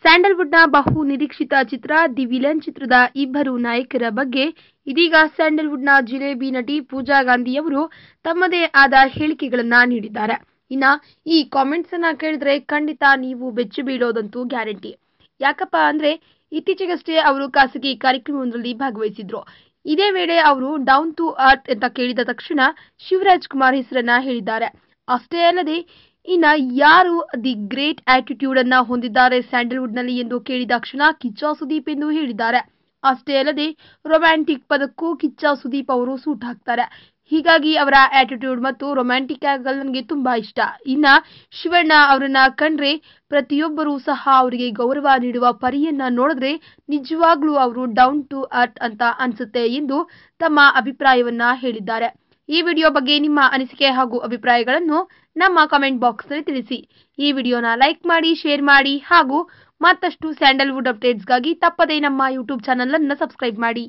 ಸ್ಯಾಂಡಲ್ವುಡ್ನ ಬಹು ನಿರೀಕ್ಷಿತ ಚಿತ್ರ the villain ಚಿತ್ರದ ಇಬ್ಬರು ನಾಯಕರ ಬಗ್ಗೆ ಇದೀಗ ಸ್ಯಾಂಡಲ್ವುಡ್ನ ಜಿಲೇಬಿ ನಟಿ ಪೂಜಾ ಗಾಂಧಿಯವರು ತಮ್ಮದೇ ಆದ ಹೇಳಿಕೆಗಳನ್ನ ನೀಡಿದ್ದಾರೆ. ಈ ಕಾಮೆಂಟ್ಸ್ ಅನ್ನ ಕೇಳಿದ್ರೆ ಖಂಡಿತ ನೀವು ಬೆಚ್ಚಿ ಬೀಳೋದಂತೂ ಗ್ಯಾರಂಟಿ. ಯಾಕಪ್ಪ ಅಂದ್ರೆ ಇತ್ತೀಚೆಗಷ್ಟೇ ಅವರು ಖಾಸಗಿ ಕಾರ್ಯಕ್ರಮವೊಂದರಲ್ಲಿ ಭಾಗವಹಿಸಿದ್ರು. ಇದೇ ವೇಳೆ ಅವರು ಡೌನ್ ಟು ಅರ್ತ್ ಅಂತ ಕೇಳಿದ ತಕ್ಷಣ ಶಿವರಾಜ್ ಕುಮಾರ್ ಹೆಸರನ್ನ ಹೇಳಿದ್ದಾರೆ. ಅಷ್ಟೇ ಅಲ್ಲದೆ ಯಾರು ದಿ ಗ್ರೇಟ್ ಆಟಿಟ್ಯೂಡ್ ಅನ್ನ ಹೊಂದಿದ್ದಾರೆ ಸ್ಯಾಂಡಲ್ವುಡ್ ನಲ್ಲಿ ಎಂದು ಕೇಳಿದ ಕ್ಷಣ ಕಿಚ್ಚ ಸುದೀಪ್ ಎಂದು ಹೇಳಿದ್ದಾರೆ. ಅಷ್ಟೇ ಅಲ್ಲದೆ ರೊಮ್ಯಾಂಟಿಕ್ ಪದಕ್ಕೂ ಕಿಚ್ಚ ಸುದೀಪ್ ಅವರು ಸೂಟ್ ಹಾಕ್ತಾರೆ. ಹೀಗಾಗಿ ಅವರ ಆಟಿಟ್ಯೂಡ್ ಮತ್ತು ರೊಮ್ಯಾಂಟಿಕ್ ಆಂಗಲ್ ನನಗೆ ತುಂಬಾ ಇಷ್ಟ. ಶಿವಣ್ಣ ಅವರನ್ನ ಕಂಡ್ರೆ ಪ್ರತಿಯೊಬ್ಬರೂ ಸಹ ಅವರಿಗೆ ಗೌರವ ನೀಡುವ ಪರಿಯನ್ನ ನೋಡಿದ್ರೆ ನಿಜವಾಗ್ಲೂ ಅವರು ಡೌನ್ ಟು ಅರ್ತ್ ಅಂತ ಅನ್ಸುತ್ತೆ ಎಂದು ತಮ್ಮ ಅಭಿಪ್ರಾಯವನ್ನ ಹೇಳಿದ್ದಾರೆ. ಈ ವಿಡಿಯೋ ಬಗ್ಗೆ ನಿಮ್ಮ ಅನಿಸಿಕೆ ಹಾಗೂ ಅಭಿಪ್ರಾಯಗಳನ್ನು ನಮ್ಮ ಕಮೆಂಟ್ ಬಾಕ್ಸ್ ನಲ್ಲಿ ತಿಳಿಸಿ. ಈ ವಿಡಿಯೋನ ಲೈಕ್ ಮಾಡಿ, ಶೇರ್ ಮಾಡಿ ಹಾಗೂ ಮತ್ತಷ್ಟು ಸ್ಯಾಂಡಲ್ವುಡ್ ಅಪ್ಡೇಟ್ಸ್ಗಾಗಿ ತಪ್ಪದೇ ನಮ್ಮ ಯೂಟ್ಯೂಬ್ ಚಾನೆಲ್ ಅನ್ನು ಸಬ್ಸ್ಕ್ರೈಬ್ ಮಾಡಿ.